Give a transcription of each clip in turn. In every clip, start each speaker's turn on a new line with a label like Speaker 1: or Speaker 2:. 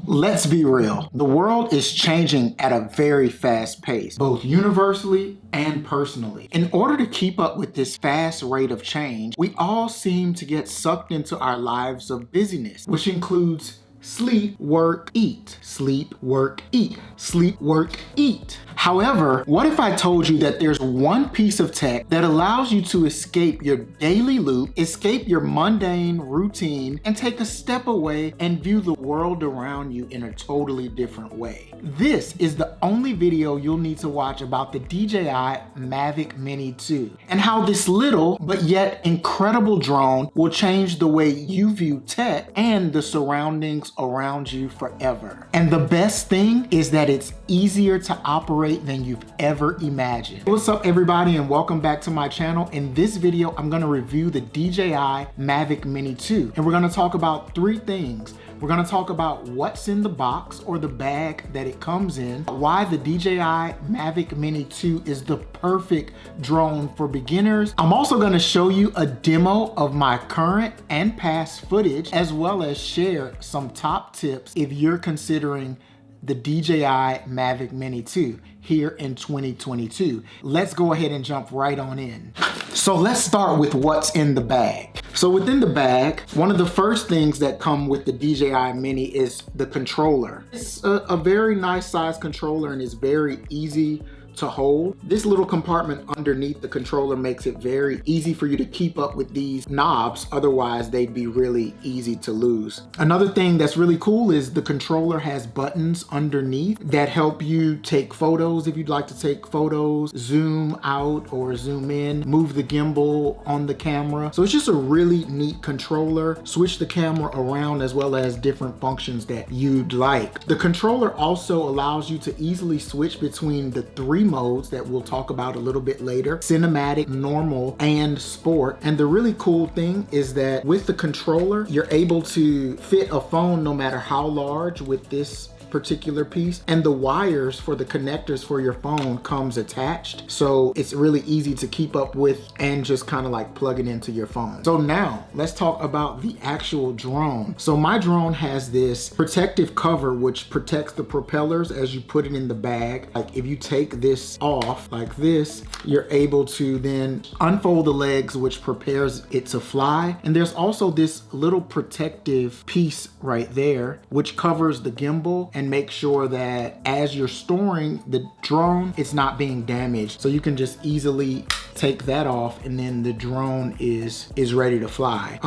Speaker 1: Let's be real. The world is changing at a very fast pace, both universally and personally. In order to keep up with this fast rate of change, we all seem to get sucked into our lives of busyness, which includes sleep, work, eat, sleep, work, eat, sleep, work, eat. However, what if I told you that there's one piece of tech that allows you to escape your daily loop, escape your mundane routine, and take a step away and view the world around you in a totally different way? This is the only video you'll need to watch about the DJI Mavic Mini 2 and how this little but yet incredible drone will change the way you view tech and the surroundings around you forever. And the best thing is that it's easier to operate than you've ever imagined. What's up everybody, and welcome back to my channel. In this video, I'm gonna review the DJI Mavic Mini 2, and we're gonna talk about three things. We're gonna talk about what's in the box or the bag that it comes in, why the DJI Mavic Mini 2 is the perfect drone for beginners. I'm also gonna show you a demo of my current and past footage, as well as share some top tips if you're considering the DJI Mavic Mini 2 here in 2022. Let's go ahead and jump right on in. So let's start with what's in the bag. So within the bag, one of the first things that come with the DJI Mini is the controller. It's a very nice size controller and it's very easy to hold. This little compartment underneath the controller makes it very easy for you to keep up with these knobs, otherwise they'd be really easy to lose. Another thing that's really cool is the controller has buttons underneath that help you take photos if you'd like to take photos, zoom out or zoom in, move the gimbal on the camera. So it's just a really neat controller. Switch the camera around as well as different functions that you'd like. The controller also allows you to easily switch between the three modes that we'll talk about a little bit later: cinematic, normal, and sport. And the really cool thing is that with the controller, you're able to fit a phone no matter how large with this particular piece, and the wires for the connectors for your phone comes attached, so it's really easy to keep up with and just kind of like plug it into your phone. So now let's talk about the actual drone. So my drone has this protective cover which protects the propellers as you put it in the bag. Like if you take this off like this, you're able to then unfold the legs, which prepares it to fly. And there's also this little protective piece right there which covers the gimbal and make sure that as you're storing the drone, it's not being damaged. So you can just easily take that off and then the drone is ready to fly.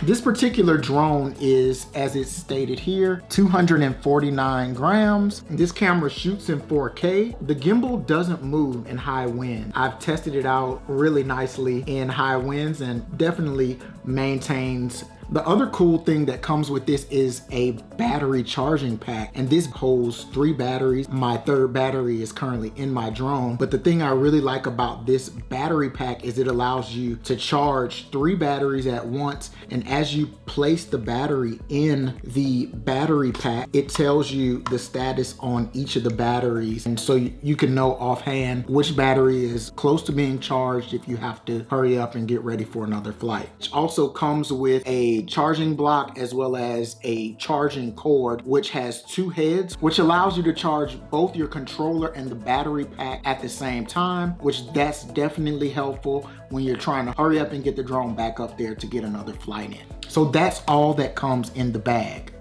Speaker 1: This particular drone is, as it's stated here, 249 grams. This camera shoots in 4K. The gimbal doesn't move in high wind. I've tested it out really nicely in high winds and definitely maintains. The other cool thing that comes with this is a battery charging pack, and this holds 3 batteries. My third battery is currently in my drone, but the thing I really like about this battery pack is it allows you to charge 3 batteries at once, and as you place the battery in the battery pack, it tells you the status on each of the batteries, and so you can know offhand which battery is close to being charged if you have to hurry up and get ready for another flight. It also comes with a charging block as well as a charging cord which has 2 heads, which allows you to charge both your controller and the battery pack at the same time, which that's definitely helpful when you're trying to hurry up and get the drone back up there to get another flight in. So that's all that comes in the bag.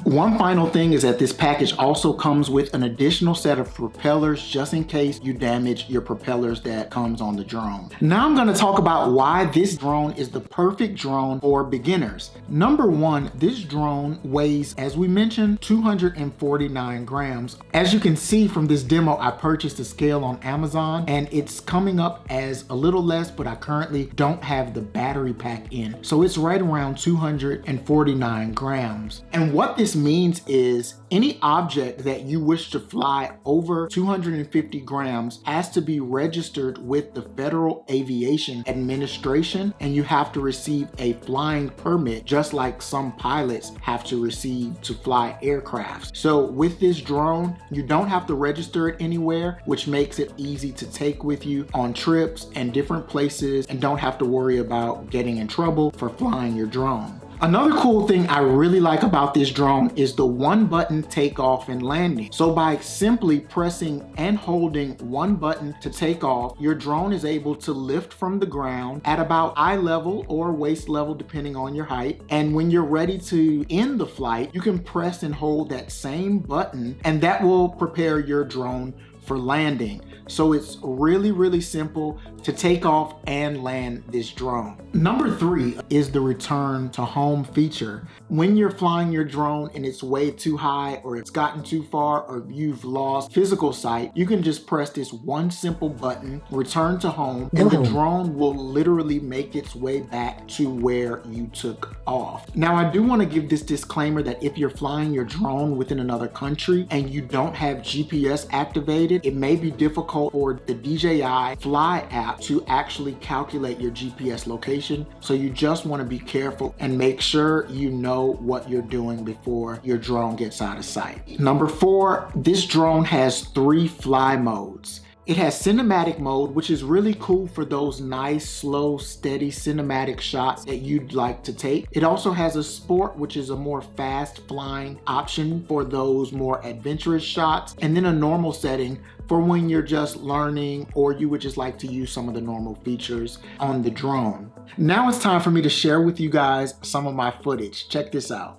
Speaker 1: One final thing is that this package also comes with an additional set of propellers just in case you damage your propellers that comes on the drone. Now I'm going to talk about why this drone is the perfect drone for beginners. Number one, this drone weighs, as we mentioned, 249 grams. As you can see from this demo, I purchased a scale on Amazon and it's coming up as a little less, but I currently don't have the battery pack in. So it's right around 249 grams. And what this means is any object that you wish to fly over 250 grams has to be registered with the Federal Aviation Administration, and you have to receive a flying permit just like some pilots have to receive to fly aircraft. So with this drone, you don't have to register it anywhere, which makes it easy to take with you on trips and different places, and don't have to worry about getting in trouble for flying your drone. Another cool thing I really like about this drone is the one button takeoff and landing. So by simply pressing and holding one button to take off, your drone is able to lift from the ground at about eye level or waist level depending on your height. And when you're ready to end the flight, you can press and hold that same button, and that will prepare your drone for landing. So it's really simple to take off and land this drone. Number 3 is the return to home feature. When you're flying your drone and it's way too high, or it's gotten too far, or you've lost physical sight, you can just press this one simple button, return to home, and the drone will literally make its way back to where you took off. Now, I do want to give this disclaimer that if you're flying your drone within another country and you don't have GPS activated, it may be difficult for the DJI Fly app to actually calculate your GPS location. So you just want to be careful and make sure you know what you're doing before your drone gets out of sight. Number 4, this drone has 3 fly modes. It has cinematic mode, which is really cool for those nice, slow, steady cinematic shots that you'd like to take. It also has a sport, which is a more fast flying option for those more adventurous shots, and then a normal setting for when you're just learning or you would just like to use some of the normal features on the drone. Now it's time for me to share with you guys some of my footage. Check this out.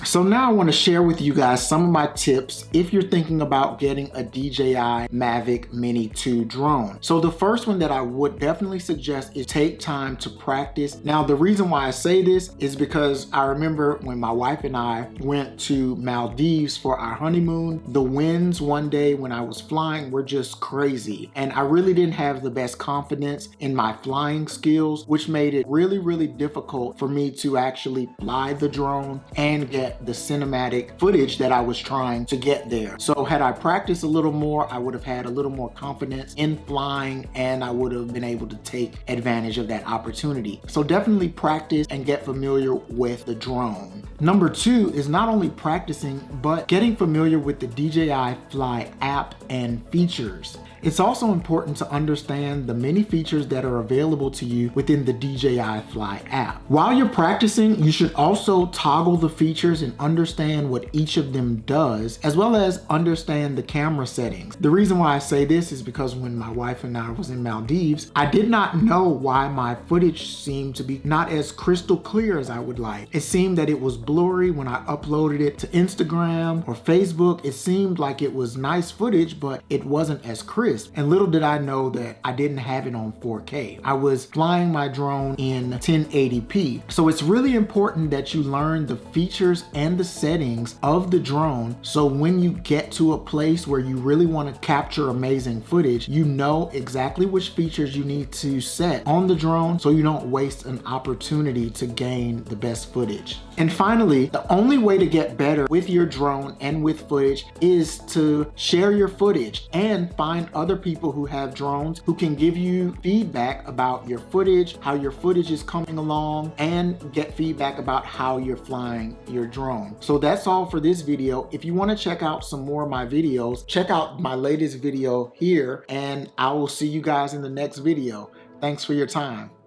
Speaker 1: So now I want to share with you guys some of my tips if you're thinking about getting a DJI Mavic Mini 2 drone. So the first one that I would definitely suggest is take time to practice. Now the reason why I say this is because I remember when my wife and I went to Maldives for our honeymoon, the winds one day when I was flying were just crazy, and I really didn't have the best confidence in my flying skills, which made it really difficult for me to actually fly the drone and get the cinematic footage that I was trying to get there. So had I practiced a little more, I would have had a little more confidence in flying, and I would have been able to take advantage of that opportunity. So definitely practice and get familiar with the drone. Number 2 is not only practicing, but getting familiar with the DJI Fly app and features. It's also important to understand the many features that are available to you within the DJI Fly app. While you're practicing, you should also toggle the features and understand what each of them does, as well as understand the camera settings. The reason why I say this is because when my wife and I was in Maldives, I did not know why my footage seemed to be not as crystal clear as I would like. It seemed that it was blurry when I uploaded it to Instagram or Facebook. It seemed like it was nice footage, but it wasn't as crisp. And little did I know that I didn't have it on 4K. I was flying my drone in 1080p. So it's really important that you learn the features and the settings of the drone, so when you get to a place where you really want to capture amazing footage, you know exactly which features you need to set on the drone so you don't waste an opportunity to gain the best footage. And finally, the only way to get better with your drone and with footage is to share your footage and find other people who have drones who can give you feedback about your footage, how your footage is coming along, and get feedback about how you're flying your drone. So that's all for this video. If you want to check out some more of my videos, check out my latest video here, and I will see you guys in the next video. Thanks for your time.